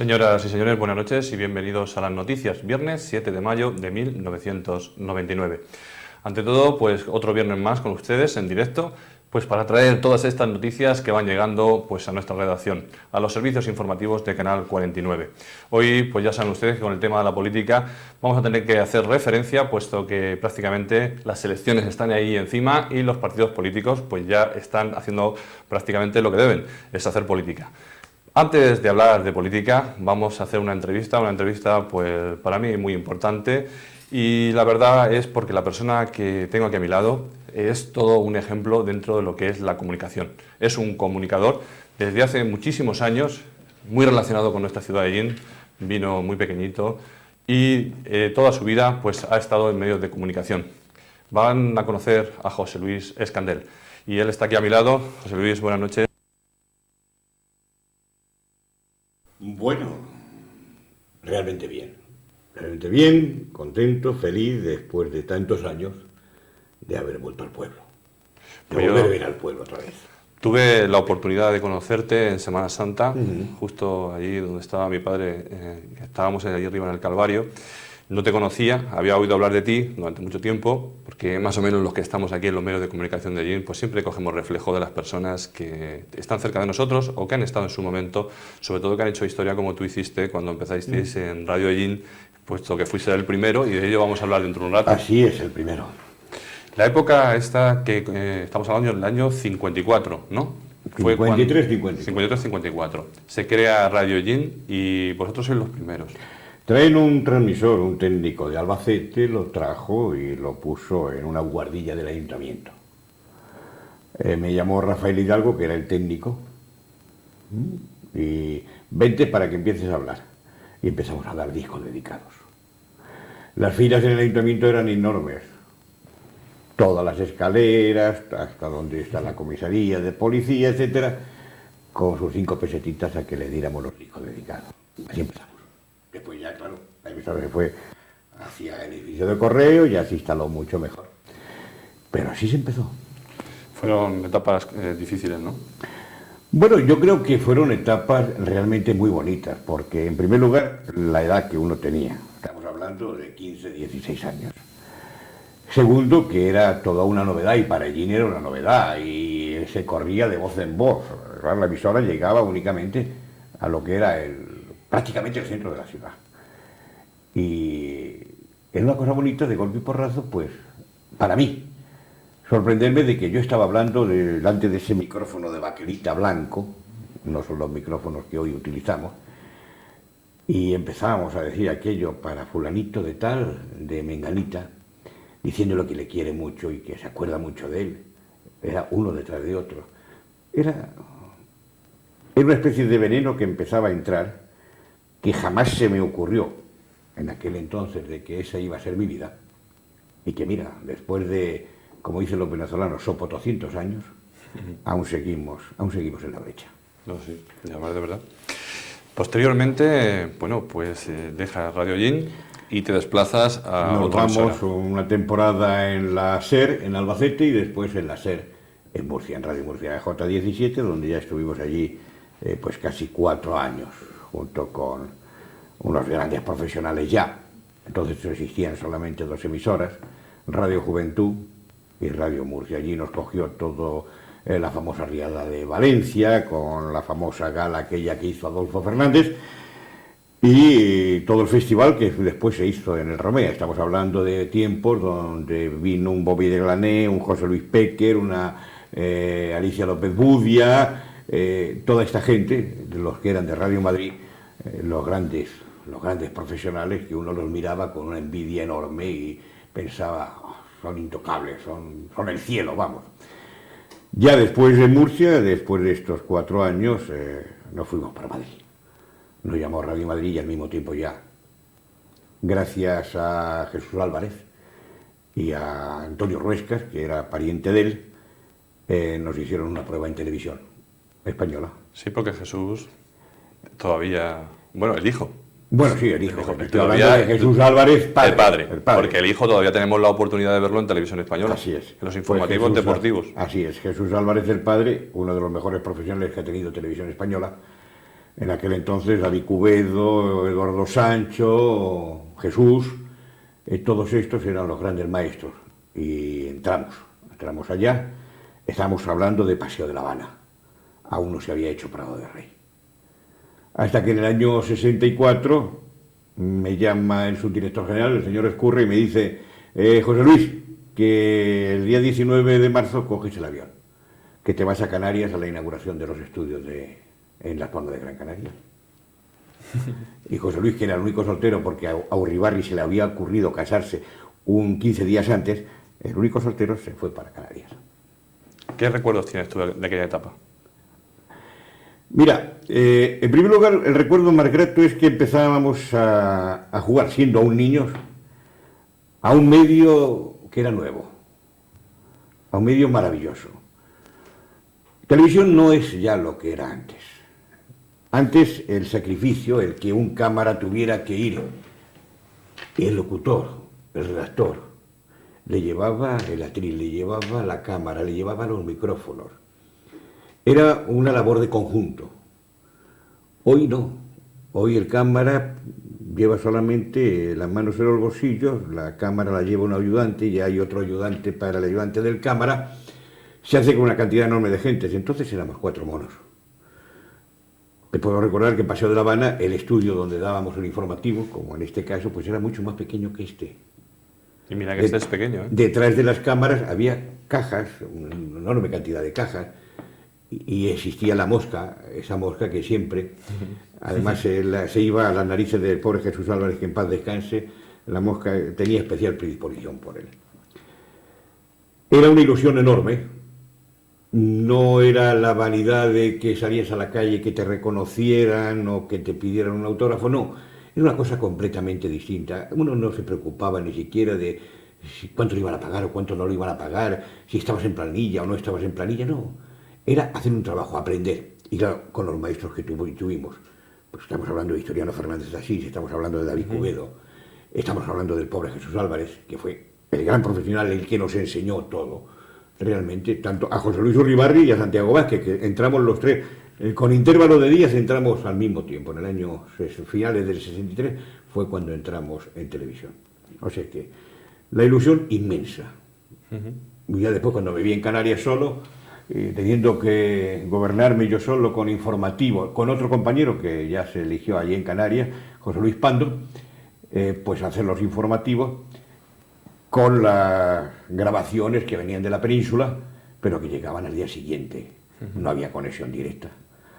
Señoras y señores, buenas noches y bienvenidos a las noticias. Viernes 7 de mayo de 1999. Ante todo, pues otro viernes más con ustedes en directo, pues para traer todas estas noticias que van llegando pues a nuestra redacción, a los servicios informativos de Canal 49. Hoy, pues ya saben ustedes que con el tema de la política vamos a tener que hacer referencia, puesto que prácticamente las elecciones están ahí encima y los partidos políticos pues ya están haciendo prácticamente lo que deben, es hacer política. Antes de hablar de política, vamos a hacer una entrevista pues para mí muy importante, y la verdad es porque la persona que tengo aquí a mi lado es todo un ejemplo dentro de lo que es la comunicación. Es un comunicador desde hace muchísimos años, muy relacionado con nuestra ciudad de Ellín, vino muy pequeñito y toda su vida pues ha estado en medios de comunicación. Van a conocer a José Luis Escandel y él está aquí a mi lado. José Luis, buenas noches. Bueno, realmente bien, contento, feliz después de tantos años de haber vuelto al pueblo, de volver a ver al pueblo otra vez. Tuve la oportunidad de conocerte en Semana Santa, justo allí donde estaba mi padre, estábamos allí arriba en el Calvario. No te conocía, había oído hablar de ti durante mucho tiempo, porque más o menos los que estamos aquí en los medios de comunicación de Ellín, pues siempre cogemos reflejo de las personas que están cerca de nosotros o que han estado en su momento, sobre todo que han hecho historia como tú hiciste cuando empezasteis en Radio Ellín, puesto que fuiste el primero, y de ello vamos a hablar dentro de un rato. Así es, el primero. La época esta que estamos hablando del año 54, ¿no? 53-54. Se crea Radio Ellín y vosotros sois los primeros. Traen un transmisor, un técnico de Albacete, lo trajo y lo puso en una guardilla del ayuntamiento. Me llamó Rafael Hidalgo, que era el técnico, y vente para que empieces a hablar. Y empezamos a dar discos dedicados. Las filas en el ayuntamiento eran enormes. Todas las escaleras, hasta donde está la comisaría de policía, etcétera, con sus 5 pesetitas a que le diéramos los discos dedicados. Así empezamos. Después ya, claro, la emisora se fue hacia el edificio de correo y ya se instaló mucho mejor. Pero así se empezó. Fueron etapas difíciles, ¿no? Bueno, yo creo que fueron etapas realmente muy bonitas, porque en primer lugar, la edad que uno tenía. Estamos hablando de 15, 16 años. Segundo, que era toda una novedad, y para Ellín era una novedad, y se corría de voz en voz. La emisora llegaba únicamente a lo que era prácticamente el centro de la ciudad. Y era una cosa bonita, de golpe y porrazo, pues, para mí, sorprenderme de que yo estaba hablando delante de ese micrófono de baquelita blanco, no son los micrófonos que hoy utilizamos, y empezábamos a decir aquello para fulanito de tal, de menganita, diciéndole que le quiere mucho y que se acuerda mucho de él. Era uno detrás de otro. Era una especie de veneno que empezaba a entrar, que jamás se me ocurrió en aquel entonces de que esa iba a ser mi vida, y que mira, después de, como dicen los venezolanos, sopo 200 años, aún seguimos en la brecha. No, sí, llamar de verdad. Posteriormente, bueno, pues dejas Radio Ellín y te desplazas a otra emisora. Nos vamos una temporada en la SER, en Albacete, y después en la SER, en Murcia, en Radio Murcia J17, donde ya estuvimos allí pues casi 4 años, junto con unos grandes profesionales ya. Entonces existían solamente 2 emisoras, Radio Juventud y Radio Murcia. Allí nos cogió todo la famosa riada de Valencia, con la famosa gala aquella que hizo Adolfo Fernández, y todo el festival que después se hizo en el Romea. Estamos hablando de tiempos donde vino un Bobby de Glané, un José Luis Péquer, una Alicia López Budia, toda esta gente, de los que eran de Radio Madrid, los grandes profesionales, que uno los miraba con una envidia enorme y pensaba, oh, son intocables, son el cielo, vamos. Ya después de Murcia, después de estos 4 años, nos fuimos para Madrid. Nos llamó Radio Madrid y al mismo tiempo ya, gracias a Jesús Álvarez y a Antonio Ruescas, que era pariente de él, nos hicieron una prueba en televisión española. Sí, porque Jesús todavía... Bueno, el hijo. Bueno, sí, el hijo. Estoy hablando de Jesús Álvarez, padre. El padre. Porque el hijo todavía tenemos la oportunidad de verlo en televisión española. Así es. En los informativos deportivos. Así es. Jesús Álvarez, el padre, uno de los mejores profesionales que ha tenido televisión española, En aquel entonces David Cubedo, Eduardo Sancho, Jesús, todos estos eran los grandes maestros. Y entramos allá, estábamos hablando de Paseo de La Habana. Aún no se había hecho Prado de Rey. Hasta que en el año 64 me llama el subdirector general, el señor Ezcurra, y me dice, José Luis, que el día 19 de marzo coges el avión, que te vas a Canarias a la inauguración de los estudios en Las Palmas de Gran Canaria. Y José Luis, que era el único soltero, porque a Uribarri se le había ocurrido casarse 15 días antes, el único soltero se fue para Canarias. ¿Qué recuerdos tienes tú de aquella etapa? Mira, en primer lugar, el recuerdo más grato es que empezábamos a jugar, siendo aún niños, a un medio que era nuevo, a un medio maravilloso. Televisión no es ya lo que era antes. Antes el sacrificio, el que un cámara tuviera que ir, el locutor, el redactor, le llevaba el atril, le llevaba la cámara, le llevaba los micrófonos. Era una labor de conjunto. Hoy no. Hoy el cámara lleva solamente las manos en los bolsillos, la cámara la lleva un ayudante y hay otro ayudante para el ayudante del cámara. Se hace con una cantidad enorme de gente. Entonces éramos 4 monos. Te puedo recordar que en Paseo de La Habana, el estudio donde dábamos el informativo, como en este caso, pues era mucho más pequeño que este. Y mira que este es pequeño, ¿eh? Detrás de las cámaras había cajas, una enorme cantidad de cajas, y existía la mosca, esa mosca que siempre, además se iba a las narices del pobre Jesús Álvarez, que en paz descanse, la mosca tenía especial predisposición por él. Era una ilusión enorme, no era la vanidad de que salías a la calle y que te reconocieran o que te pidieran un autógrafo, no, era una cosa completamente distinta. Uno no se preocupaba ni siquiera de cuánto le iban a pagar o cuánto no le iban a pagar, si estabas en planilla o no estabas en planilla, no. Era hacer un trabajo, aprender. Y claro, con los maestros que tuvimos, pues estamos hablando de Historiano Fernández de Asís, estamos hablando de David Cubedo, estamos hablando del pobre Jesús Álvarez, que fue el gran profesional, el que nos enseñó todo. Realmente, tanto a José Luis Uribarri y a Santiago Vázquez, que entramos los tres, con intervalo de días entramos al mismo tiempo. En el año finales del 63 fue cuando entramos en televisión. O sea que la ilusión inmensa. Y ya después, cuando me vi en Canarias solo, teniendo que gobernarme yo solo con informativo, con otro compañero que ya se eligió allí en Canarias, José Luis Pando, pues hacer los informativos con las grabaciones que venían de la península, pero que llegaban al día siguiente. No había conexión directa.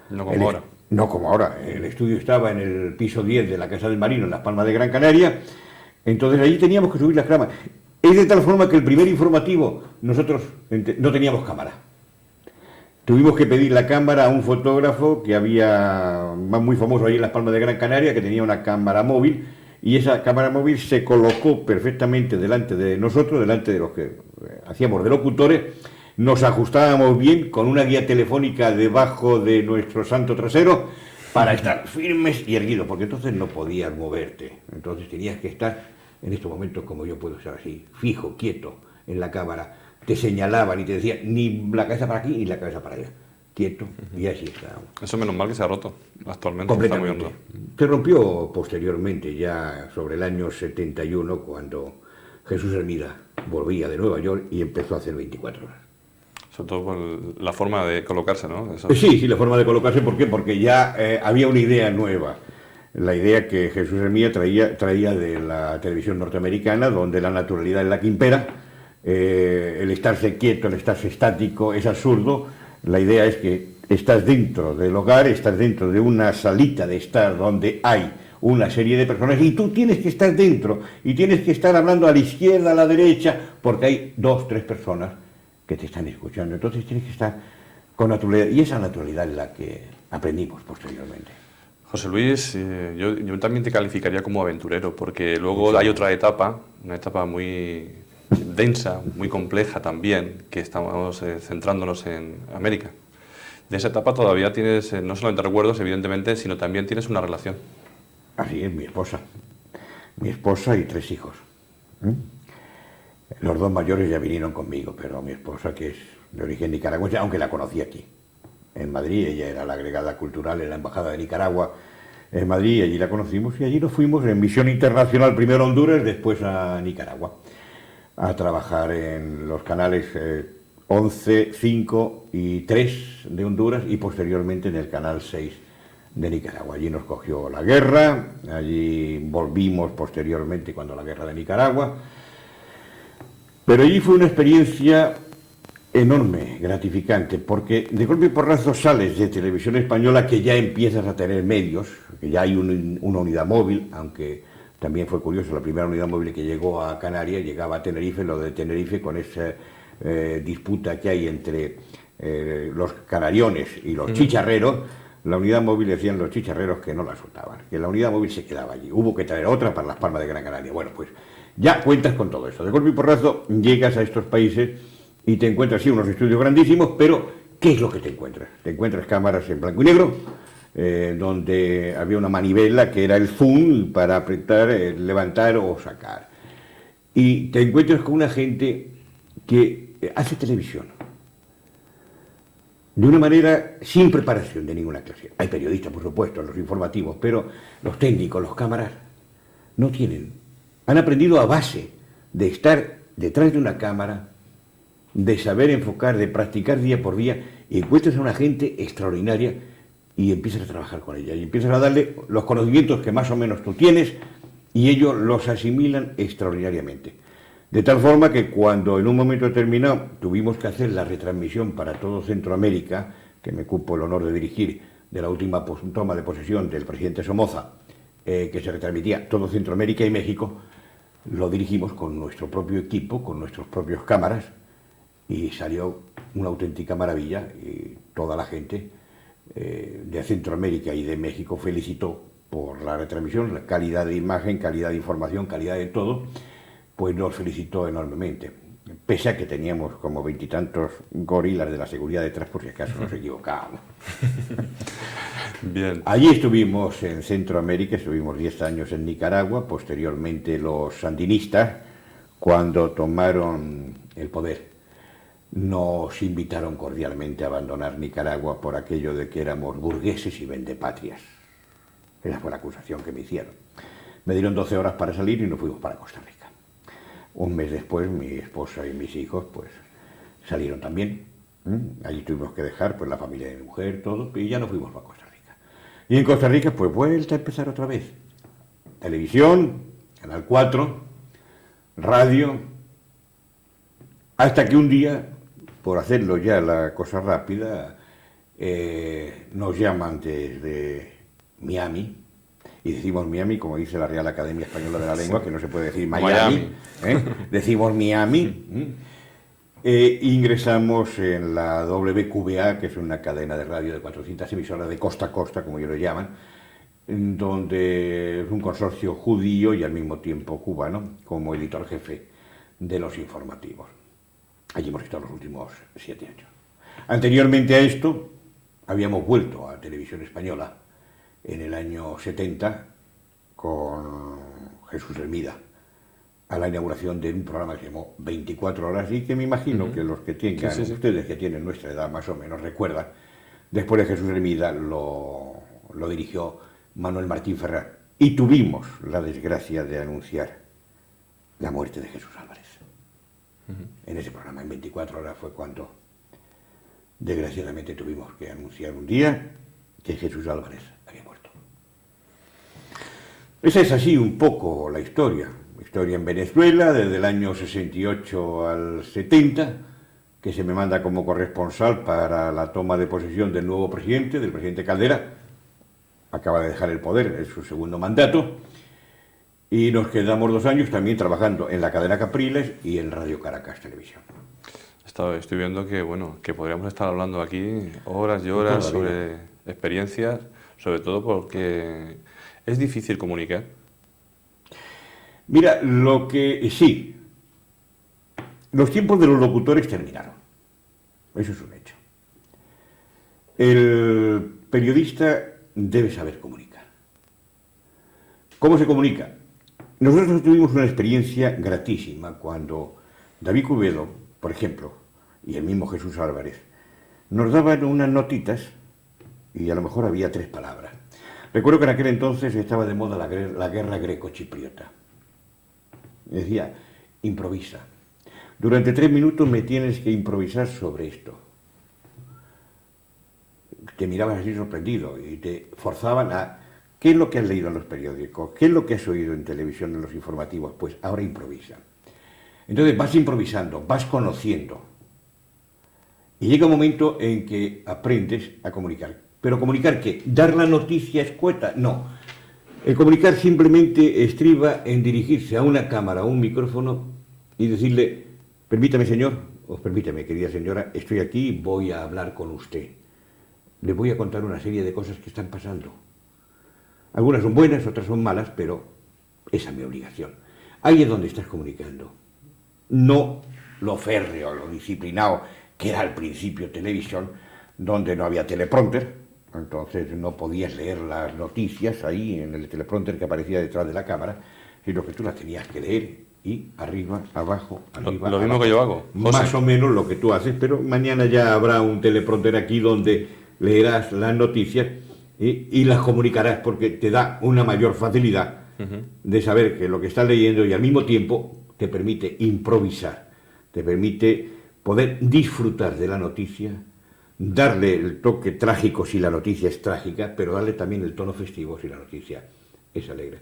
No como ahora. No como ahora. El estudio estaba en el piso 10 de la Casa del Marino, en Las Palmas de Gran Canaria, entonces allí teníamos que subir las cámaras. Es de tal forma que el primer informativo nosotros no teníamos cámara. Tuvimos que pedir la cámara a un fotógrafo que había muy famoso ahí en Las Palmas de Gran Canaria, que tenía una cámara móvil, y esa cámara móvil se colocó perfectamente delante de nosotros, delante de los que hacíamos de locutores, nos ajustábamos bien con una guía telefónica debajo de nuestro santo trasero para estar firmes y erguidos, porque entonces no podías moverte, entonces tenías que estar en estos momentos como yo puedo estar así, fijo, quieto en la cámara. Te señalaban y te decían ni la cabeza para aquí ni la cabeza para allá, quieto, y así estábamos. Eso menos mal que se ha roto actualmente. Completamente. Está muy hondo. Se rompió posteriormente, ya sobre el año 71, cuando Jesús Hermida volvía de Nueva York y empezó a hacer 24 horas. Sobre todo por la forma de colocarse, ¿no? Eso. Sí, la forma de colocarse, ¿por qué? Porque ya había una idea nueva. La idea que Jesús Hermida traía de la televisión norteamericana, donde la naturalidad es la que impera. El estarse quieto, el estarse estático es absurdo. La idea es que estás dentro del hogar, estás dentro de una salita de estar donde hay una serie de personas y tú tienes que estar dentro y tienes que estar hablando a la izquierda, a la derecha, porque hay 2, 3 personas que te están escuchando. Entonces tienes que estar con naturalidad, y esa naturalidad es la que aprendimos posteriormente. José Luis, yo también te calificaría como aventurero, porque luego hay otra etapa, una etapa muy densa, muy compleja también, que estamos centrándonos en América. De esa etapa todavía tienes no solamente recuerdos, evidentemente, sino también tienes una relación. Así es, mi esposa y 3 hijos. Los 2 mayores ya vinieron conmigo, pero mi esposa, que es de origen nicaragüense, aunque la conocí aquí, en Madrid. Ella era la agregada cultural en la Embajada de Nicaragua en Madrid, y allí la conocimos, y allí nos fuimos en misión internacional, primero a Honduras, después a Nicaragua, a trabajar en los canales 11, 5 y 3 de Honduras, y posteriormente en el canal 6 de Nicaragua. Allí nos cogió la guerra, allí volvimos posteriormente cuando la guerra de Nicaragua, pero allí fue una experiencia enorme, gratificante, porque de golpe y porrazo sales de Televisión Española, que ya empiezas a tener medios, que ya hay una unidad móvil, aunque también fue curioso, la primera unidad móvil que llegó a Canarias llegaba a Tenerife, lo de Tenerife con esa disputa que hay entre los canariones y los chicharreros. La unidad móvil, decían los chicharreros que no la soltaban, que la unidad móvil se quedaba allí, hubo que traer otra para Las Palmas de Gran Canaria. Bueno, pues ya cuentas con todo eso, de golpe y porrazo llegas a estos países y te encuentras, sí, unos estudios grandísimos, pero ¿qué es lo que te encuentras? Te encuentras cámaras en blanco y negro, donde había una manivela que era el zoom para apretar, levantar o sacar. Y te encuentras con una gente que hace televisión de una manera sin preparación de ninguna clase. Hay periodistas, por supuesto, los informativos, pero los técnicos, los cámaras, no tienen. Han aprendido a base de estar detrás de una cámara, de saber enfocar, de practicar día por día, y encuentras a una gente extraordinaria y empiezas a trabajar con ella, y empiezas a darle los conocimientos que más o menos tú tienes, y ellos los asimilan extraordinariamente. De tal forma que cuando en un momento determinado tuvimos que hacer la retransmisión para todo Centroamérica, que me cupo el honor de dirigir, de la última toma de posesión del presidente Somoza, que se retransmitía todo Centroamérica y México, lo dirigimos con nuestro propio equipo, con nuestros propios cámaras, y salió una auténtica maravilla, y toda la gente de Centroamérica y de México felicitó por la retransmisión, la calidad de imagen, calidad de información, calidad de todo, pues nos felicitó enormemente, pese a que teníamos como 20 y tantos gorilas de la seguridad detrás, por si acaso nos equivocábamos. Bien. Allí estuvimos en Centroamérica, estuvimos 10 años en Nicaragua, posteriormente los sandinistas, cuando tomaron el poder, nos invitaron cordialmente a abandonar Nicaragua por aquello de que éramos burgueses y vendepatrias. Esa fue la acusación que me hicieron. Me dieron 12 horas para salir y nos fuimos para Costa Rica. Un mes después, mi esposa y mis hijos pues salieron también. Allí tuvimos que dejar pues la familia de mi mujer, todo, y ya nos fuimos para Costa Rica. Y en Costa Rica pues vuelta a empezar otra vez. Televisión, Canal 4, radio, hasta que un día, por hacerlo ya la cosa rápida, nos llaman desde Miami, y decimos Miami como dice la Real Academia Española de la Lengua, sí, que no se puede decir Miami. Decimos Miami. Ingresamos en la WQBA, que es una cadena de radio de 400 emisoras de costa a costa, como ellos lo llaman, donde es un consorcio judío y al mismo tiempo cubano, como editor jefe de los informativos. Allí hemos estado los últimos 7 años. Anteriormente a esto, habíamos vuelto a Televisión Española en el año 70 con Jesús Hermida a la inauguración de un programa que se llamó 24 horas y que me imagino que los que tengan, ustedes que tienen nuestra edad más o menos recuerdan. Después de Jesús Hermida lo dirigió Manuel Martín Ferrer y tuvimos la desgracia de anunciar la muerte de Jesús Álvarez. En ese programa, en 24 horas, fue cuando desgraciadamente tuvimos que anunciar un día que Jesús Álvarez había muerto. Esa es así un poco la historia. Historia en Venezuela, desde el año 68 al 70, que se me manda como corresponsal para la toma de posesión del nuevo presidente, del presidente Caldera. Acaba de dejar el poder, es su segundo mandato. Y nos quedamos 2 años también trabajando en la cadena Capriles y en Radio Caracas Televisión. Estoy viendo que, bueno, que podríamos estar hablando aquí horas y horas sobre experiencias, sobre todo porque es difícil comunicar. Mira, lo que sí, los tiempos de los locutores terminaron. Eso es un hecho. El periodista debe saber comunicar. ¿Cómo se comunica? Nosotros tuvimos una experiencia gratísima cuando David Cubedo, por ejemplo, y el mismo Jesús Álvarez, nos daban unas notitas y a lo mejor había 3 palabras. Recuerdo que en aquel entonces estaba de moda la guerra greco-chipriota. Decía, improvisa. Durante 3 minutos me tienes que improvisar sobre esto. Te mirabas así sorprendido y te forzaban a... ¿Qué es lo que has leído en los periódicos? ¿Qué es lo que has oído en televisión, en los informativos? Pues ahora improvisa. Entonces vas improvisando, vas conociendo. Y llega un momento en que aprendes a comunicar. ¿Pero comunicar qué? ¿Dar la noticia escueta? No. El comunicar simplemente estriba en dirigirse a una cámara, a un micrófono y decirle, permítame señor, o permítame querida señora, estoy aquí y voy a hablar con usted. Le voy a contar una serie de cosas que están pasando. Algunas son buenas, otras son malas, pero esa es mi obligación. Ahí es donde estás comunicando. No lo férreo, lo disciplinado, que era al principio televisión, donde no había teleprompter, entonces no podías leer las noticias ahí en el teleprompter que aparecía detrás de la cámara, sino que tú las tenías que leer y arriba, abajo, arriba. Lo mismo abajo. que yo hago. José. Más o menos lo que tú haces, pero mañana ya habrá un teleprompter aquí donde leerás las noticias y las comunicarás porque te da una mayor facilidad de saber que lo que estás leyendo y al mismo tiempo te permite improvisar, te permite poder disfrutar de la noticia, darle el toque trágico si la noticia es trágica, pero darle también el tono festivo si la noticia es alegre.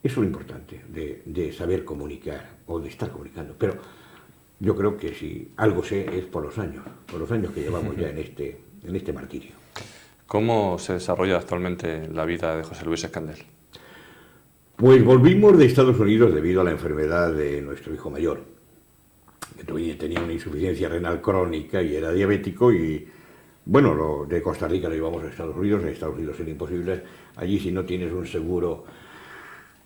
Eso es lo importante de saber comunicar o de estar comunicando. Pero yo creo que si algo sé es por los años que llevamos ya en este martirio. ¿Cómo se desarrolla actualmente la vida de José Luis Escandel? Pues volvimos de Estados Unidos debido a la enfermedad de nuestro hijo mayor, que tenía una insuficiencia renal crónica y era diabético y, bueno, de Costa Rica lo llevamos a Estados Unidos, en Estados Unidos era imposible, allí si no tienes un seguro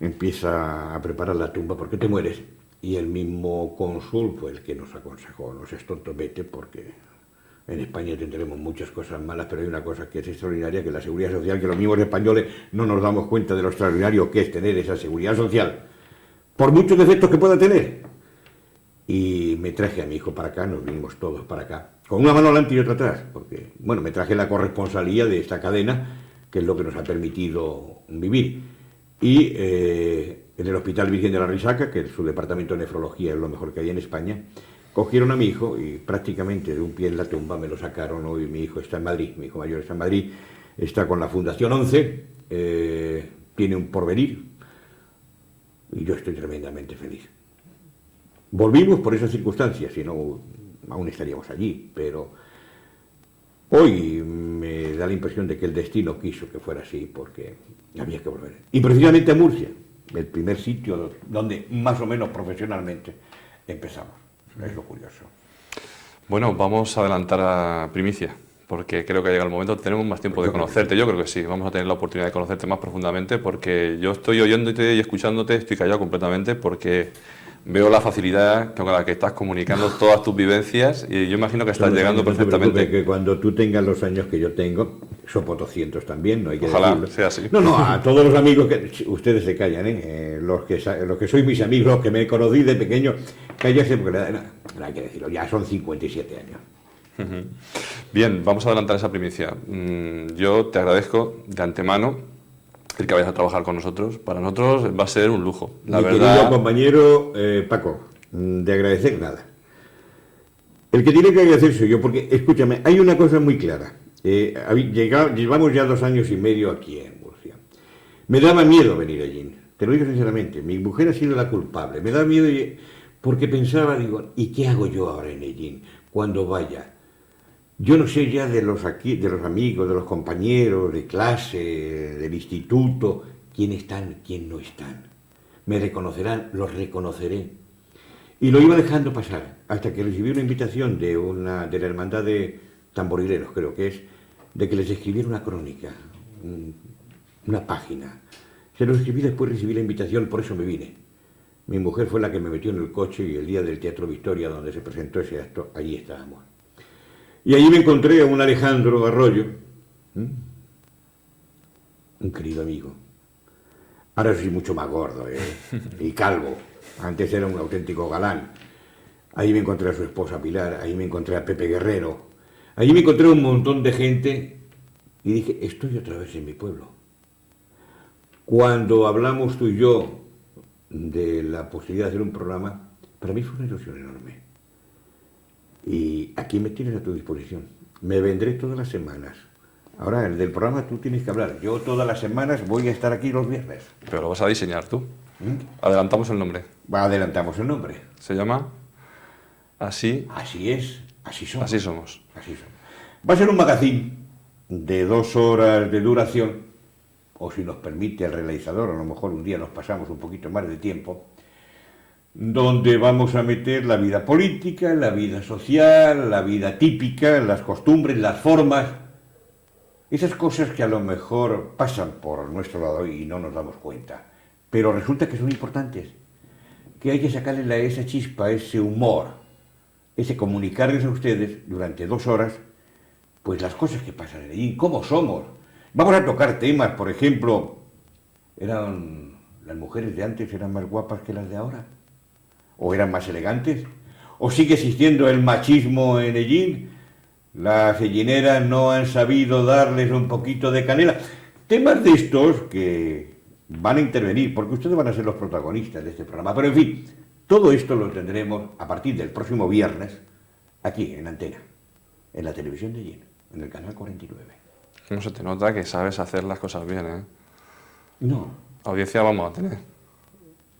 empieza a preparar la tumba porque te mueres y el mismo cónsul fue el que nos aconsejó, no seas tonto, vete porque en España tendremos muchas cosas malas, pero hay una cosa que es extraordinaria, que es la seguridad social, que los mismos españoles no nos damos cuenta de lo extraordinario que es tener esa seguridad social, por muchos defectos que pueda tener. Y me traje a mi hijo para acá, nos vinimos todos para acá, con una mano adelante y otra atrás, porque, bueno, me traje la corresponsalía de esta cadena, que es lo que nos ha permitido vivir. Y en el Hospital Virgen de la Risaca, que su departamento de nefrología es lo mejor que hay en España, cogieron a mi hijo y prácticamente de un pie en la tumba me lo sacaron. Hoy mi hijo está en Madrid, mi hijo mayor está en Madrid, está con la Fundación 11, tiene un porvenir y yo estoy tremendamente feliz. Volvimos por esas circunstancias, si no, aún estaríamos allí, pero hoy me da la impresión de que el destino quiso que fuera así porque había que volver. Y precisamente a Murcia, el primer sitio donde más o menos profesionalmente empezamos. Es lo curioso. Bueno, vamos a adelantar a primicia, porque creo que ha llegado el momento. Tenemos más tiempo de conocerte. Yo creo que sí, vamos a tener la oportunidad de conocerte más profundamente, porque yo estoy oyéndote y escuchándote, estoy callado completamente, porque veo la facilidad con la que estás comunicando todas tus vivencias y yo imagino que estás llegando perfectamente. Que cuando tú tengas los años que yo tengo, sopo 200 también, no hay que Ojalá decirlo. sea así. No, a todos los amigos que... Ustedes se callan, los que sois mis amigos, los que me conocí de pequeño, cállense porque no hay que decirlo, ya son 57 años. Bien, vamos a adelantar esa primicia. Yo te agradezco de antemano el que vayas a trabajar con nosotros. Para nosotros va a ser un lujo, la Mi verdad. querido compañero Paco, de agradecer nada. El que tiene que agradecer soy yo, porque, escúchame, hay una cosa muy clara. Llevamos ya 2 años y medio aquí en Murcia. Me daba miedo venir allí, te lo digo sinceramente. Mi mujer ha sido la culpable. Me da miedo porque pensaba, digo, ¿y qué hago yo ahora en Ellín cuando vaya? Yo no sé ya de los amigos, de los compañeros de clase, del instituto, quién están, quién no están. Me reconocerán, los reconoceré. Y lo iba dejando pasar, hasta que recibí una invitación de la Hermandad de Tamborileros, creo que es, de que les escribiera una crónica, una página. Se lo escribí, después recibí la invitación, por eso me vine. Mi mujer fue la que me metió en el coche y el día del Teatro Victoria, donde se presentó ese acto, allí estábamos. Y allí me encontré a un Alejandro Arroyo, un querido amigo. Ahora soy mucho más gordo y calvo. Antes era un auténtico galán. Ahí me encontré a su esposa Pilar, ahí me encontré a Pepe Guerrero, Allí me encontré un montón de gente y dije, estoy otra vez en mi pueblo. Cuando hablamos tú y yo de la posibilidad de hacer un programa, para mí fue una ilusión enorme. Y aquí me tienes a tu disposición. Me vendré todas las semanas. Ahora, el del programa tú tienes que hablar. Yo todas las semanas voy a estar aquí los viernes. Pero lo vas a diseñar tú. Adelantamos el nombre. Adelantamos el nombre. Se llama Así. Así es, así somos. Así somos. Así somos. Va a ser un magazine de 2 horas de duración, o si nos permite el realizador, a lo mejor un día nos pasamos un poquito más de tiempo, donde vamos a meter la vida política, la vida social, la vida típica, las costumbres, las formas, esas cosas que a lo mejor pasan por nuestro lado y no nos damos cuenta, pero resulta que son importantes, que hay que sacarle esa chispa, ese humor, ese comunicarles a ustedes durante 2 horas, pues las cosas que pasan allí, cómo somos. Vamos a tocar temas, por ejemplo, las mujeres de antes eran más guapas que las de ahora, o eran más elegantes, o sigue existiendo el machismo en Hellín, las hellineras no han sabido darles un poquito de canela. Temas de estos que van a intervenir, porque ustedes van a ser los protagonistas de este programa, pero en fin, todo esto lo tendremos a partir del próximo viernes, aquí en Antena, en la televisión de Hellín, en el canal 49. No se te nota que sabes hacer las cosas bien, ¿eh? No. Audiencia vamos a tener.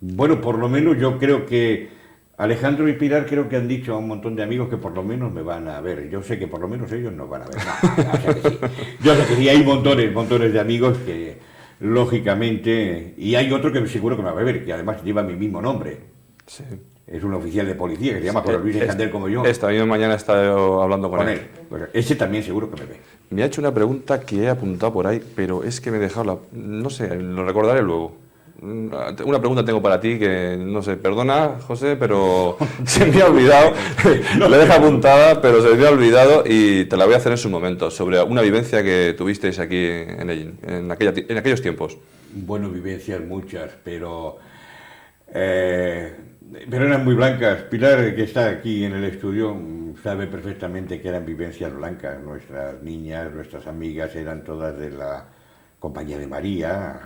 Bueno, por lo menos yo creo que Alejandro y Pilar creo que han dicho a un montón de amigos que por lo menos me van a ver. Yo sé que por lo menos ellos nos van a ver. No, o sea que sí. Yo sé que sí, hay montones de amigos que, lógicamente, y hay otro que seguro que me va a ver, que además lleva mi mismo nombre. Sí. Es un oficial de policía que se llama José Luis Escandel como yo. Esta misma mañana he estado hablando con él. Pues ese también seguro que me ve. Me ha hecho una pregunta que he apuntado por ahí, pero es que me he dejado la... No sé, lo recordaré luego. Una pregunta tengo para ti que, no sé, perdona, José, pero se me ha olvidado. La he dejado apuntada, pero se me ha olvidado y te la voy a hacer en su momento, sobre una vivencia que tuvisteis aquí en Hellín, en aquellos tiempos. Bueno, vivencias muchas, pero eran muy blancas. Pilar, que está aquí en el estudio, sabe perfectamente que eran vivencias blancas. Nuestras niñas, nuestras amigas eran todas de la Compañía de María,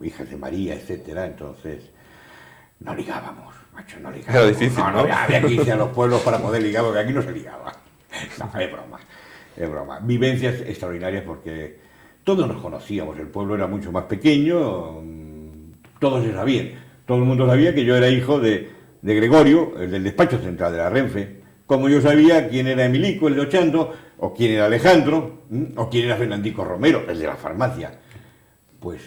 hijas de María, etcétera. Entonces, no ligábamos, macho, no ligábamos. Era difícil, ¿no? Había que irse a los pueblos para poder ligar, porque aquí no se ligaba. No, es broma. Vivencias extraordinarias porque todos nos conocíamos, el pueblo era mucho más pequeño, todos se sabían. Todo el mundo sabía que yo era hijo de Gregorio, el del despacho central de la Renfe, como yo sabía quién era Emilico, el de Ochando, o quién era Alejandro, o quién era Fernandico Romero, el de la farmacia. Pues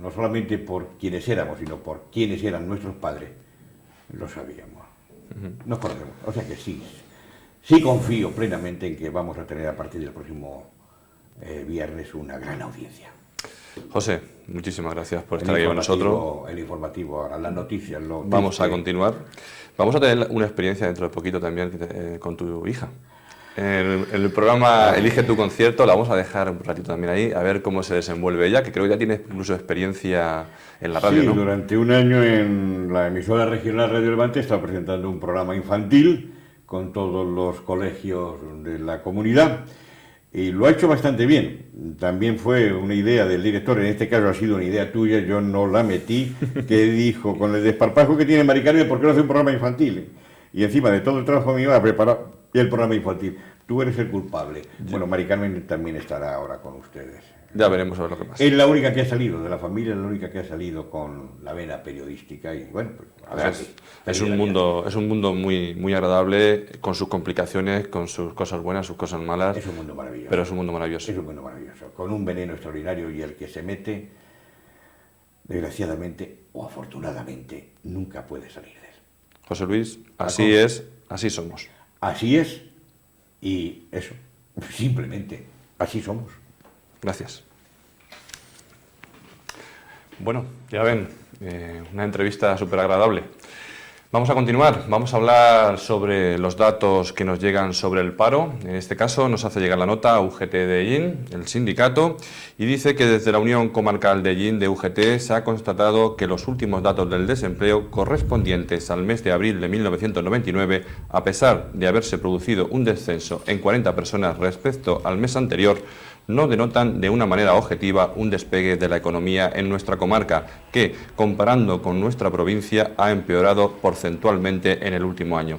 no solamente por quienes éramos, sino por quienes eran nuestros padres, lo sabíamos. Nos conocemos. O sea que sí confío plenamente en que vamos a tener a partir del próximo viernes una gran audiencia. José, muchísimas gracias por estar aquí con nosotros. El informativo, ahora las noticias. Vamos a continuar. Vamos a tener una experiencia dentro de poquito también con tu hija. En el programa Elige tu concierto la vamos a dejar un ratito también ahí, a ver cómo se desenvuelve ella, que creo que ya tiene incluso experiencia en la radio, sí, ¿no? Durante un año en la emisora regional Radio Levante he estado presentando un programa infantil con todos los colegios de la comunidad y lo ha hecho bastante bien. También fue una idea del director, en este caso ha sido una idea tuya, yo no la metí, que dijo, con el desparpajo que tiene Mari Carmen, ¿por qué no hace un programa infantil? Y encima de todo el trabajo mío ha preparado el programa infantil. Tú eres el culpable. Bueno, Mari Carmen también estará ahora con ustedes. Ya veremos a ver lo que pasa. Es la única que ha salido de la familia, es la única que ha salido con la vena periodística y bueno, pues adelante. Es un mundo muy, muy agradable, con sus complicaciones, con sus cosas buenas, sus cosas malas. Es un mundo maravilloso. Pero es un mundo maravilloso. Es un mundo maravilloso, con un veneno extraordinario y el que se mete, desgraciadamente o afortunadamente, nunca puede salir de él. José Luis, así es, así somos. Así es y eso, simplemente, así somos. Gracias. Bueno, ya ven, una entrevista súper agradable. Vamos a continuar, vamos a hablar sobre los datos que nos llegan sobre el paro. En este caso nos hace llegar la nota UGT de Ellín, el sindicato, y dice que desde la Unión Comarcal de Ellín de UGT se ha constatado que los últimos datos del desempleo correspondientes al mes de abril de 1999, a pesar de haberse producido un descenso en 40 personas respecto al mes anterior, no denotan de una manera objetiva un despegue de la economía en nuestra comarca, que, comparando con nuestra provincia, ha empeorado porcentualmente en el último año.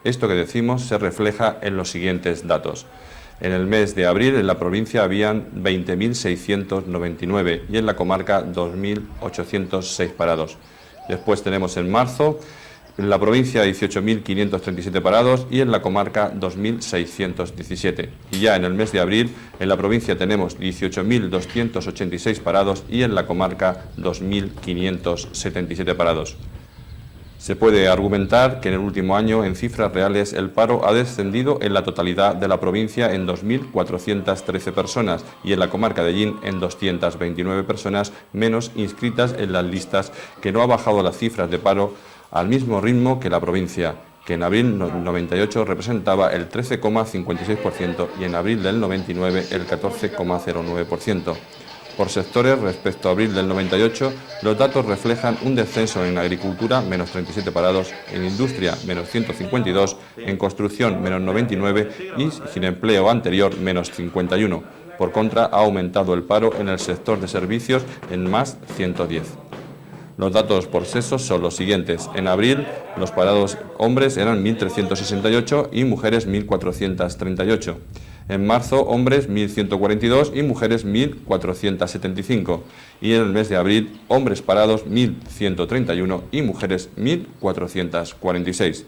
Esto que decimos se refleja en los siguientes datos. En el mes de abril en la provincia habían 20.699 y en la comarca 2.806 parados. Después tenemos en marzo en la provincia 18.537 parados y en la comarca 2.617. Y ya en el mes de abril en la provincia tenemos 18.286 parados y en la comarca 2.577 parados. Se puede argumentar que en el último año, en cifras reales, el paro ha descendido en la totalidad de la provincia en 2.413 personas y en la comarca de Ellín en 229 personas menos inscritas en las listas, que no ha bajado las cifras de paro al mismo ritmo que la provincia, que en abril del 98 representaba el 13,56% y en abril del 99 el 14,09%. Por sectores, respecto a abril del 98, los datos reflejan un descenso en agricultura, menos 37 parados, en industria, menos 152, en construcción, menos 99 y sin empleo anterior, menos 51. Por contra, ha aumentado el paro en el sector de servicios en más 110. Los datos por sexos son los siguientes. En abril, los parados hombres eran 1.368 y mujeres 1.438. En marzo, hombres 1.142 y mujeres 1.475. Y en el mes de abril, hombres parados 1.131 y mujeres 1.446.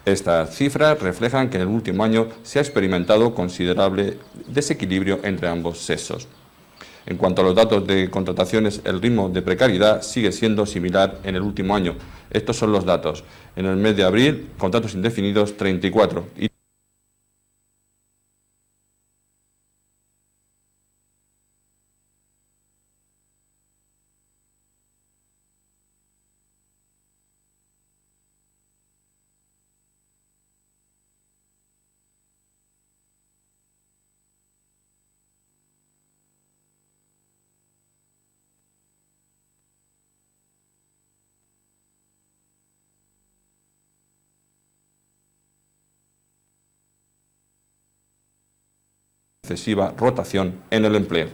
Estas cifras reflejan que en el último año se ha experimentado considerable desequilibrio entre ambos sexos. En cuanto a los datos de contrataciones, el ritmo de precariedad sigue siendo similar en el último año. Estos son los datos. En el mes de abril, contratos indefinidos 34. Excesiva rotación en el empleo.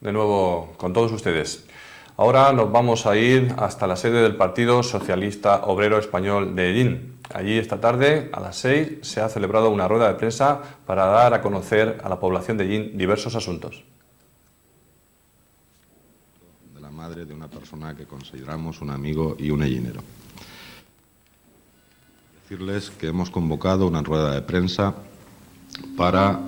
De nuevo con todos ustedes. Ahora nos vamos a ir hasta la sede del Partido Socialista Obrero Español de Ellín. Allí esta tarde a las 6 se ha celebrado una rueda de prensa para dar a conocer a la población de Ellín diversos asuntos. De la madre de una persona que consideramos un amigo y un ellinero. Decirles que hemos convocado una rueda de prensa para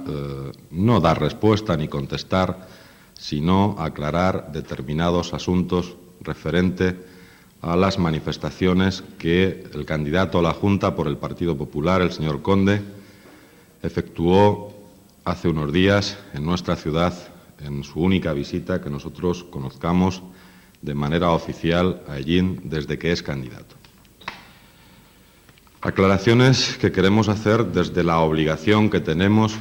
no dar respuesta ni contestar, sino aclarar determinados asuntos referente a las manifestaciones que el candidato a la Junta por el Partido Popular, el señor Conde, efectuó hace unos días en nuestra ciudad, en su única visita que nosotros conozcamos de manera oficial a Ellín desde que es candidato. Aclaraciones que queremos hacer desde la obligación que tenemos,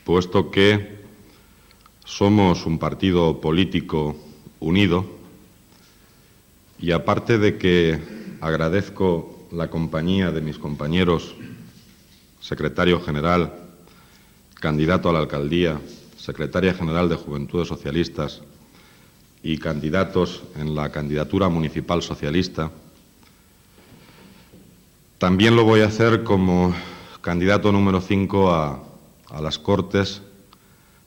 puesto que somos un partido político unido y aparte de que agradezco la compañía de mis compañeros, secretario general, candidato a la alcaldía, secretaria general de Juventudes Socialistas y candidatos en la candidatura municipal socialista, también lo voy a hacer como candidato número 5 a las Cortes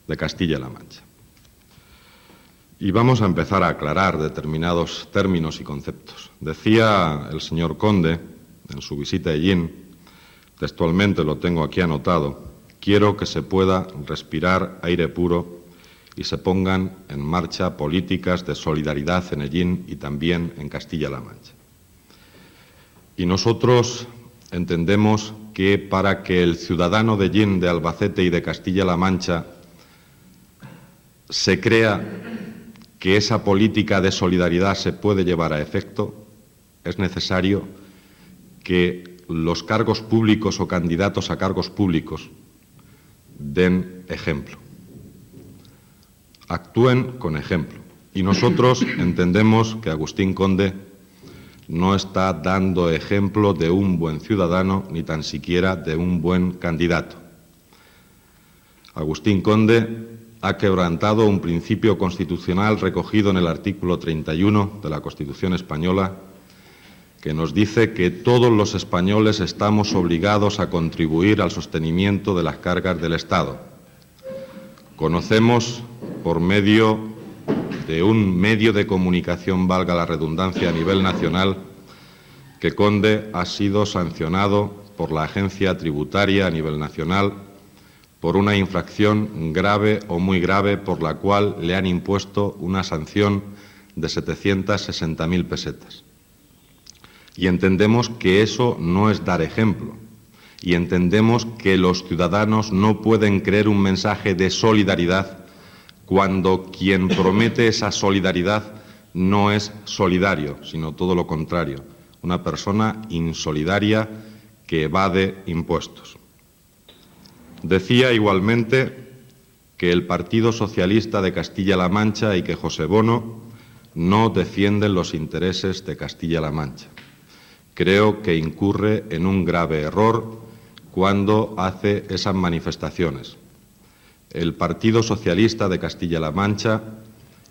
de Castilla-La Mancha. Y vamos a empezar a aclarar determinados términos y conceptos. Decía el señor Conde, en su visita a Ellín, textualmente lo tengo aquí anotado, quiero que se pueda respirar aire puro y se pongan en marcha políticas de solidaridad en Ellín y también en Castilla-La Mancha. Y nosotros entendemos que para que el ciudadano de Ellín, de Albacete y de Castilla-La Mancha se crea que esa política de solidaridad se puede llevar a efecto, es necesario que los cargos públicos o candidatos a cargos públicos den ejemplo, actúen con ejemplo. Y nosotros entendemos que Agustín Conde no está dando ejemplo de un buen ciudadano ni tan siquiera de un buen candidato. Agustín Conde ha quebrantado un principio constitucional recogido en el artículo 31 de la Constitución española, que nos dice que todos los españoles estamos obligados a contribuir al sostenimiento de las cargas del Estado. Conocemos, por medio de un medio de comunicación, valga la redundancia, a nivel nacional, que Conde ha sido sancionado por la agencia tributaria a nivel nacional por una infracción grave o muy grave por la cual le han impuesto una sanción de 760.000 pesetas. Y entendemos que eso no es dar ejemplo. Y entendemos que los ciudadanos no pueden creer un mensaje de solidaridad cuando quien promete esa solidaridad no es solidario, sino todo lo contrario, una persona insolidaria que evade impuestos. Decía igualmente que el Partido Socialista de Castilla-La Mancha y que José Bono no defienden los intereses de Castilla-La Mancha. Creo que incurre en un grave error cuando hace esas manifestaciones. El Partido Socialista de Castilla-La Mancha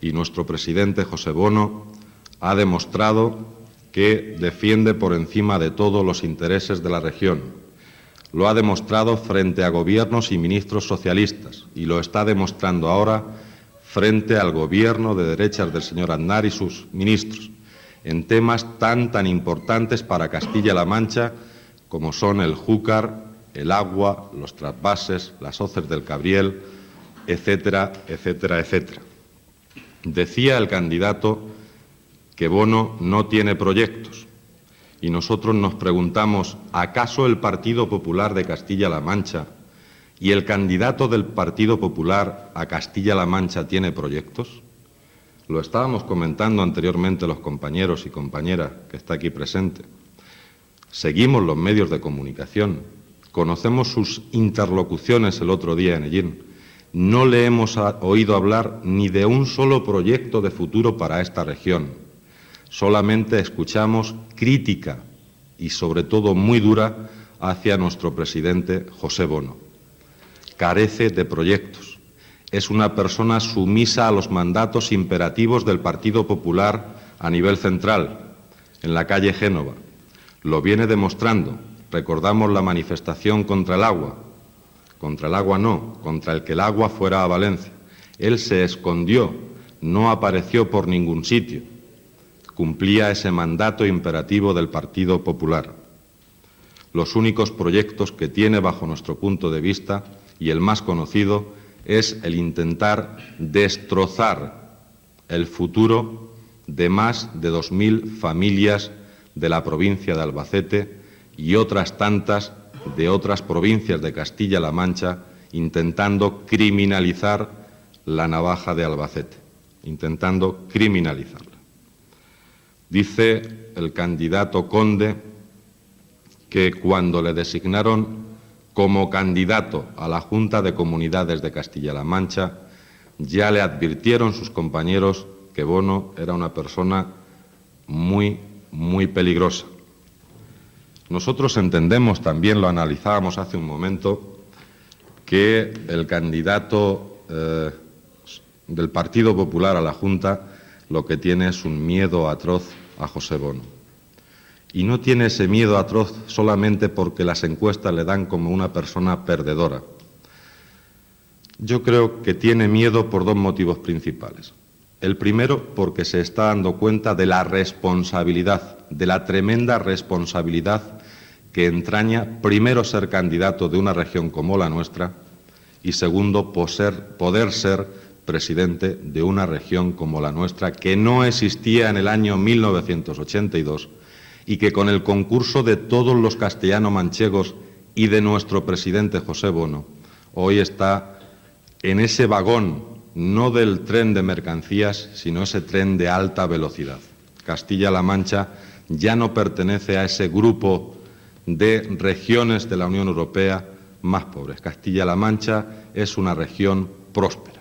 y nuestro presidente José Bono ha demostrado que defiende por encima de todo los intereses de la región. Lo ha demostrado frente a gobiernos y ministros socialistas y lo está demostrando ahora frente al gobierno de derechas del señor Aznar y sus ministros, en temas tan importantes para Castilla-La Mancha como son el Júcar, el agua, los trasvases, las hoces del Cabriel, etcétera, etcétera, etcétera. Decía el candidato que Bono no tiene proyectos y nosotros nos preguntamos, ¿acaso el Partido Popular de Castilla-La Mancha y el candidato del Partido Popular a Castilla-La Mancha tiene proyectos? Lo estábamos comentando anteriormente los compañeros y compañeras que está aquí presente. Seguimos los medios de comunicación, conocemos sus interlocuciones el otro día en Ellín. No le hemos oído hablar ni de un solo proyecto de futuro para esta región. Solamente escuchamos crítica y sobre todo muy dura hacia nuestro presidente José Bono. Carece de proyectos. Es una persona sumisa a los mandatos imperativos del Partido Popular a nivel central, en la calle Génova. Lo viene demostrando. Recordamos la manifestación contra el agua. Contra el agua no, contra el que el agua fuera a Valencia. Él se escondió, no apareció por ningún sitio. Cumplía ese mandato imperativo del Partido Popular. Los únicos proyectos que tiene bajo nuestro punto de vista, y el más conocido, es el intentar destrozar el futuro de más de 2.000 familias de la provincia de Albacete y otras tantas de otras provincias de Castilla-La Mancha, intentando criminalizar la navaja de Albacete, intentando criminalizarla. Dice el candidato Conde que cuando le designaron como candidato a la Junta de Comunidades de Castilla-La Mancha, ya le advirtieron sus compañeros que Bono era una persona muy peligrosa. Nosotros entendemos, también lo analizábamos hace un momento, que el candidato del Partido Popular a la Junta lo que tiene es un miedo atroz a José Bono. Y no tiene ese miedo atroz solamente porque las encuestas le dan como una persona perdedora. Yo creo que tiene miedo por dos motivos principales. El primero, porque se está dando cuenta de la responsabilidad, de la tremenda responsabilidad que entraña, primero, ser candidato de una región como la nuestra y segundo, poder ser presidente de una región como la nuestra, que no existía en el año 1982 y que con el concurso de todos los castellano-manchegos y de nuestro presidente José Bono, hoy está en ese vagón no del tren de mercancías, sino ese tren de alta velocidad. Castilla-La Mancha ya no pertenece a ese grupo de regiones de la Unión Europea más pobres. Castilla-La Mancha es una región próspera.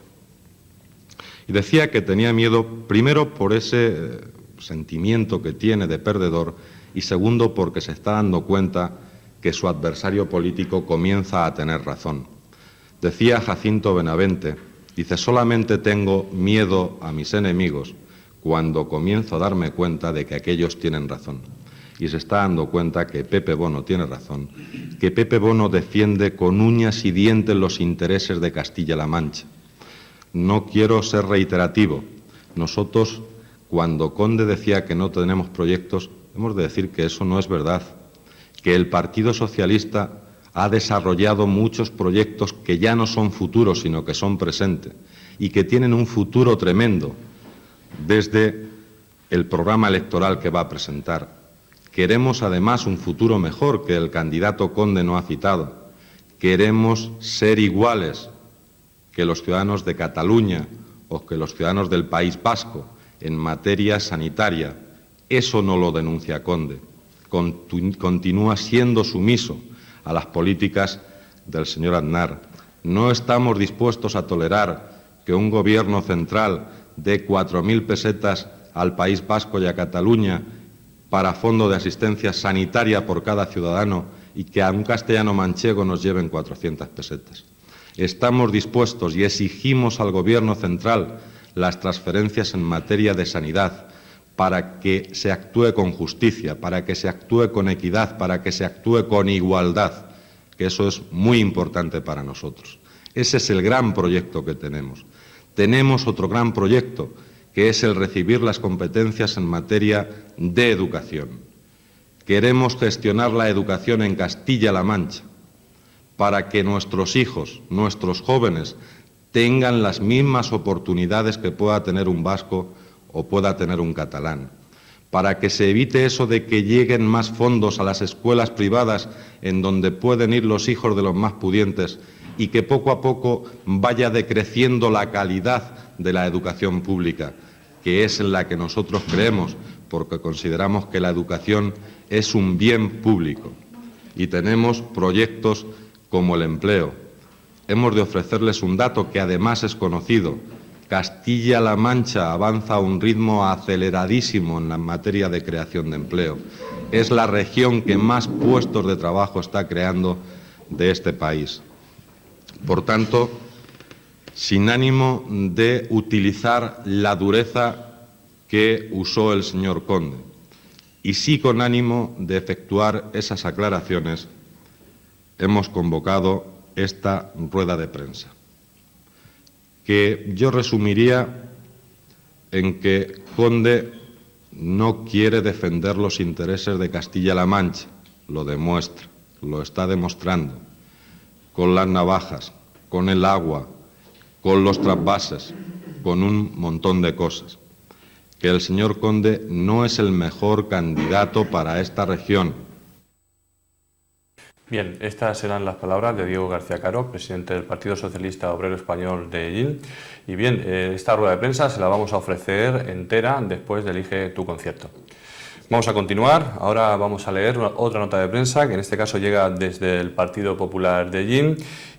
Y decía que tenía miedo, primero, por ese sentimiento que tiene de perdedor y segundo, porque se está dando cuenta que su adversario político comienza a tener razón. Decía Jacinto Benavente, dice, solamente tengo miedo a mis enemigos cuando comienzo a darme cuenta de que aquellos tienen razón. Y se está dando cuenta que Pepe Bono tiene razón, que Pepe Bono defiende con uñas y dientes los intereses de Castilla-La Mancha. No quiero ser reiterativo. Nosotros, cuando Conde decía que no tenemos proyectos, hemos de decir que eso no es verdad, que el Partido Socialista ha desarrollado muchos proyectos que ya no son futuros, sino que son presentes, y que tienen un futuro tremendo desde el programa electoral que va a presentar. Queremos, además, un futuro mejor que el candidato Conde no ha citado. Queremos ser iguales que los ciudadanos de Cataluña o que los ciudadanos del País Vasco en materia sanitaria. Eso no lo denuncia Conde. Continúa siendo sumiso a las políticas del señor Aznar. No estamos dispuestos a tolerar que un gobierno central dé 4.000 pesetas al País Vasco y a Cataluña para fondo de asistencia sanitaria por cada ciudadano y que a un castellano manchego nos lleven 400 pesetas. Estamos dispuestos y exigimos al Gobierno central las transferencias en materia de sanidad para que se actúe con justicia, para que se actúe con equidad, para que se actúe con igualdad, que eso es muy importante para nosotros. Ese es el gran proyecto que tenemos. Tenemos otro gran proyecto, que es el recibir las competencias en materia de educación. Queremos gestionar la educación en Castilla-La Mancha para que nuestros hijos, nuestros jóvenes, tengan las mismas oportunidades que pueda tener un vasco o pueda tener un catalán, para que se evite eso de que lleguen más fondos a las escuelas privadas en donde pueden ir los hijos de los más pudientes y que poco a poco vaya decreciendo la calidad de la educación pública, que es en la que nosotros creemos, porque consideramos que la educación es un bien público. Y tenemos proyectos como el empleo. Hemos de ofrecerles un dato que además es conocido. Castilla-La Mancha avanza a un ritmo aceleradísimo en la materia de creación de empleo. Es la región que más puestos de trabajo está creando de este país. Por tanto, sin ánimo de utilizar la dureza que usó el señor Conde, y sí con ánimo de efectuar esas aclaraciones, hemos convocado esta rueda de prensa, que yo resumiría en que Conde no quiere defender los intereses de Castilla-La Mancha, lo demuestra, lo está demostrando, con las navajas, con el agua, con los trasvases, con un montón de cosas. Que el señor Conde no es el mejor candidato para esta región. Bien, estas serán las palabras de Diego García Caro, presidente del Partido Socialista Obrero Español de Ellín. Y bien, esta rueda de prensa se la vamos a ofrecer entera después de Elige tu concierto. Vamos a continuar, ahora vamos a leer otra nota de prensa que en este caso llega desde el Partido Popular de Ellín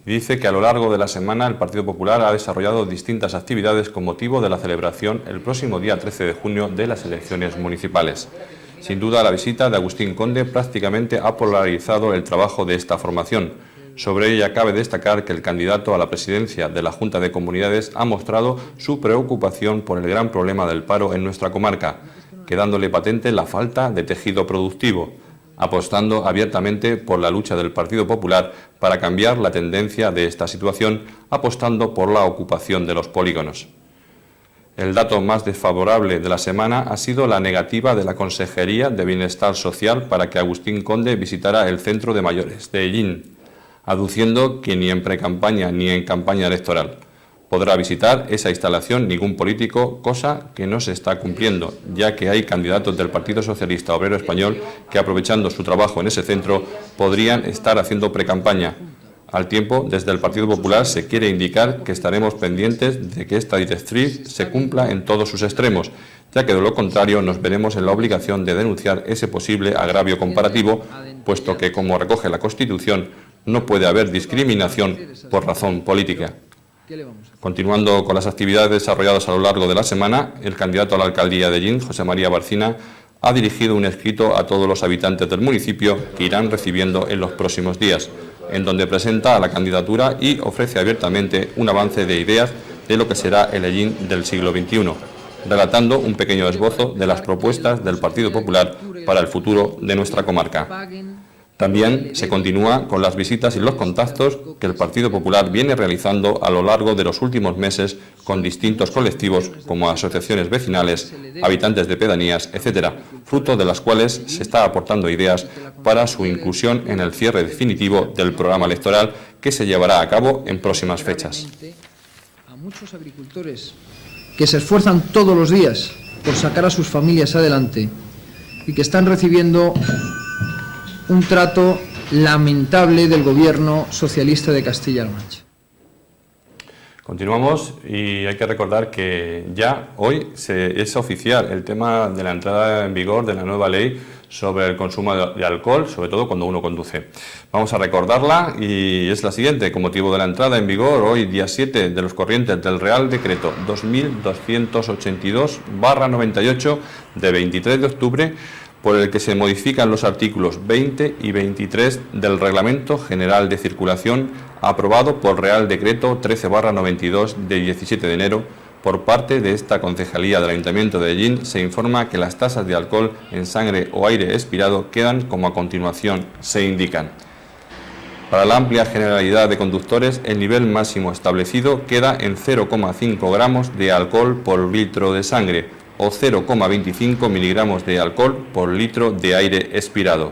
y dice que a lo largo de la semana el Partido Popular ha desarrollado distintas actividades con motivo de la celebración el próximo día 13 de junio de las elecciones municipales. Sin duda, la visita de Agustín Conde prácticamente ha polarizado el trabajo de esta formación. Sobre ella cabe destacar que el candidato a la presidencia de la Junta de Comunidades ha mostrado su preocupación por el gran problema del paro en nuestra comarca, quedándole patente la falta de tejido productivo, apostando abiertamente por la lucha del Partido Popular para cambiar la tendencia de esta situación, apostando por la ocupación de los polígonos. El dato más desfavorable de la semana ha sido la negativa de la Consejería de Bienestar Social para que Agustín Conde visitara el Centro de Mayores de Ellín, aduciendo que ni en precampaña ni en campaña electoral podrá visitar esa instalación ningún político, cosa que no se está cumpliendo, ya que hay candidatos del Partido Socialista Obrero Español que, aprovechando su trabajo en ese centro, podrían estar haciendo precampaña, Al tiempo, desde el Partido Popular se quiere indicar que estaremos pendientes de que esta directriz se cumpla en todos sus extremos, ya que de lo contrario nos veremos en la obligación de denunciar ese posible agravio comparativo, puesto que, como recoge la Constitución, no puede haber discriminación por razón política. Continuando con las actividades desarrolladas a lo largo de la semana, el candidato a la alcaldía de Llín, José María Barcina, ha dirigido un escrito a todos los habitantes del municipio que irán recibiendo en los próximos días, en donde presenta a la candidatura y ofrece abiertamente un avance de ideas de lo que será el Ellín del siglo XXI, relatando un pequeño esbozo de las propuestas del Partido Popular para el futuro de nuestra comarca. También se continúa con las visitas y los contactos que el Partido Popular viene realizando a lo largo de los últimos meses con distintos colectivos como asociaciones vecinales, habitantes de pedanías, etcétera, fruto de las cuales se está aportando ideas para su inclusión en el cierre definitivo del programa electoral que se llevará a cabo en próximas fechas. A muchos agricultores que se esfuerzan todos los días por sacar a sus familias adelante y que están recibiendo un trato lamentable del gobierno socialista de Castilla-La Mancha. Continuamos y hay que recordar que ya hoy es oficial el tema de la entrada en vigor de la nueva ley sobre el consumo de alcohol, sobre todo cuando uno conduce. Vamos a recordarla y es la siguiente. Con motivo de la entrada en vigor hoy, día 7 de los corrientes del Real Decreto 2282/98 de 23 de octubre, por el que se modifican los artículos 20 y 23 del Reglamento General de Circulación, aprobado por Real Decreto 13/92 de 17 de enero, por parte de esta Concejalía del Ayuntamiento de Ellín, se informa que las tasas de alcohol en sangre o aire expirado quedan como a continuación se indican. Para la amplia generalidad de conductores, el nivel máximo establecido queda en 0,5 gramos de alcohol por litro de sangre, o 0,25 miligramos de alcohol por litro de aire expirado.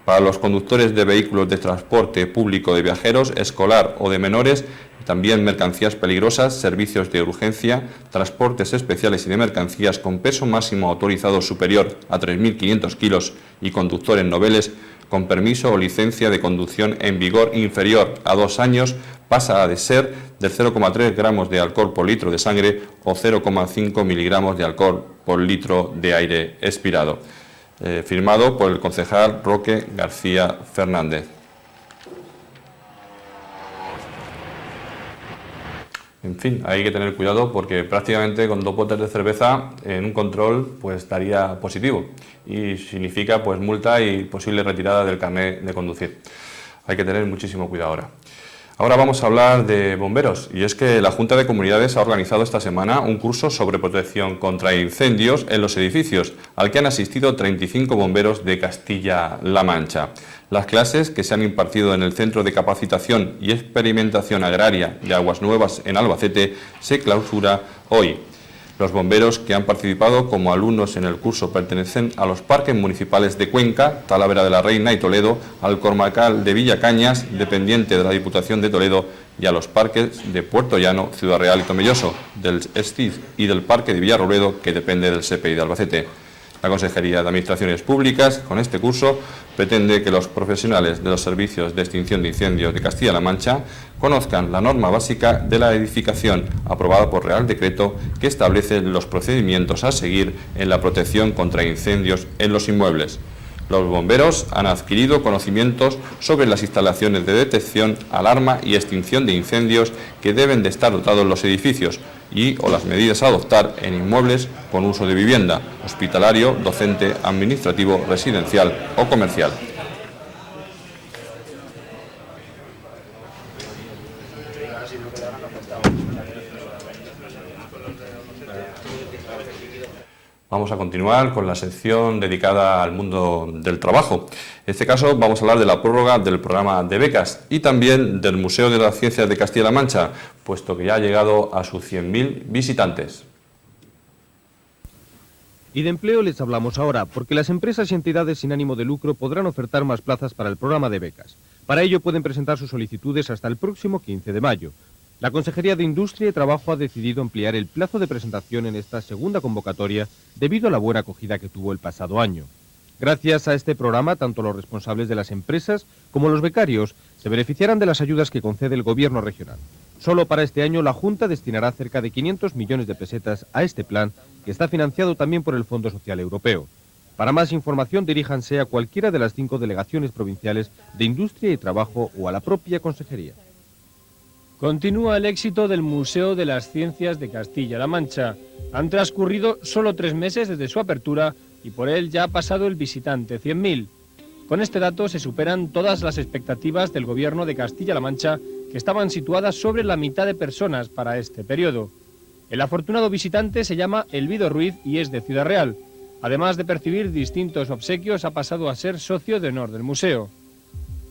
Para los conductores de vehículos de transporte público de viajeros, escolar o de menores, también mercancías peligrosas, servicios de urgencia, transportes especiales y de mercancías con peso máximo autorizado superior a 3.500 kilos y conductores noveles, con permiso o licencia de conducción en vigor inferior a 2 años, pasa a ser del 0,3 gramos de alcohol por litro de sangre o 0,5 miligramos de alcohol por litro de aire expirado. Firmado por el concejal Roque García Fernández. En fin, hay que tener cuidado porque prácticamente con 2 botes de cerveza en un control pues daría positivo y significa pues multa y posible retirada del carnet de conducir. Hay que tener muchísimo cuidado ahora. Ahora vamos a hablar de bomberos, y es que la Junta de Comunidades ha organizado esta semana un curso sobre protección contra incendios en los edificios, al que han asistido 35 bomberos de Castilla-La Mancha. Las clases, que se han impartido en el Centro de Capacitación y Experimentación Agraria de Aguas Nuevas en Albacete, se clausura hoy. Los bomberos que han participado como alumnos en el curso pertenecen a los parques municipales de Cuenca, Talavera de la Reina y Toledo, al Cormacal de Villacañas, dependiente de la Diputación de Toledo, y a los parques de Puerto Llano, Ciudad Real y Tomelloso, del ESTID y del Parque de Villarrobledo, que depende del SEPEI de Albacete. La Consejería de Administraciones Públicas, con este curso, pretende que los profesionales de los servicios de extinción de incendios de Castilla-La Mancha conozcan la norma básica de la edificación, aprobada por Real Decreto, que establece los procedimientos a seguir en la protección contra incendios en los inmuebles. Los bomberos han adquirido conocimientos sobre las instalaciones de detección, alarma y extinción de incendios que deben de estar dotados los edificios o las medidas a adoptar en inmuebles con uso de vivienda, hospitalario, docente, administrativo, residencial o comercial. Vamos a continuar con la sección dedicada al mundo del trabajo. En este caso vamos a hablar de la prórroga del programa de becas y también del Museo de las Ciencias de Castilla-La Mancha, puesto que ya ha llegado a sus 100.000 visitantes. Y de empleo les hablamos ahora, porque las empresas y entidades sin ánimo de lucro podrán ofertar más plazas para el programa de becas. Para ello pueden presentar sus solicitudes hasta el próximo 15 de mayo. La Consejería de Industria y Trabajo ha decidido ampliar el plazo de presentación en esta segunda convocatoria debido a la buena acogida que tuvo el pasado año. Gracias a este programa, tanto los responsables de las empresas como los becarios se beneficiarán de las ayudas que concede el Gobierno regional. Solo para este año la Junta destinará cerca de 500 millones de pesetas a este plan, que está financiado también por el Fondo Social Europeo. Para más información, diríjanse a cualquiera de las 5 delegaciones provinciales de Industria y Trabajo o a la propia consejería. Continúa el éxito del Museo de las Ciencias de Castilla-La Mancha. Han transcurrido solo 3 meses desde su apertura y por él ya ha pasado el visitante 100.000. Con este dato se superan todas las expectativas del Gobierno de Castilla-La Mancha, que estaban situadas sobre la mitad de personas para este periodo. El afortunado visitante se llama Elvido Ruiz y es de Ciudad Real. Además de percibir distintos obsequios, ha pasado a ser socio de honor del museo.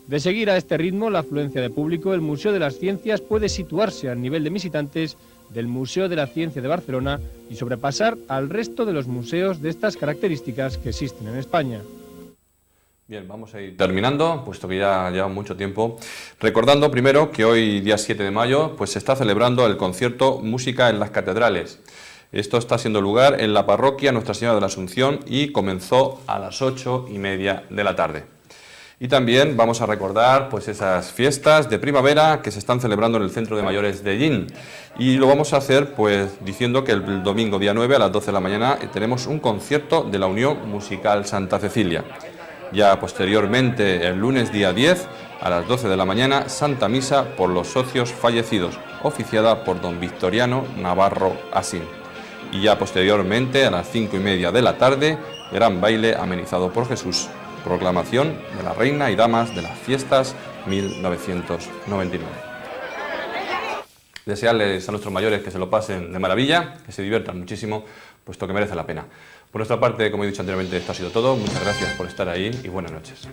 De seguir a este ritmo la afluencia de público, el Museo de las Ciencias puede situarse al nivel de visitantes del Museo de la Ciencia de Barcelona y sobrepasar al resto de los museos de estas características que existen en España. Bien, vamos a ir terminando, puesto que ya lleva mucho tiempo. Recordando primero que hoy, día 7 de mayo, pues se está celebrando el concierto Música en las Catedrales. Esto está siendo lugar en la parroquia Nuestra Señora de la Asunción y comenzó a las 8:30 de la tarde. Y también vamos a recordar pues esas fiestas de primavera que se están celebrando en el Centro de Mayores de Llín. Y lo vamos a hacer pues diciendo que el domingo día 9 a las 12 de la mañana tenemos un concierto de la Unión Musical Santa Cecilia. Ya posteriormente, el lunes día 10 a las 12 de la mañana, Santa Misa por los socios fallecidos, oficiada por don Victoriano Navarro Asín. Y ya posteriormente, a las 5:30 de la tarde, gran baile amenizado por Jesús. Proclamación de la Reina y Damas de las Fiestas 1999. Desearles a nuestros mayores que se lo pasen de maravilla, que se diviertan muchísimo, puesto que merece la pena. Por nuestra parte, como he dicho anteriormente, esto ha sido todo. Muchas gracias por estar ahí y buenas noches.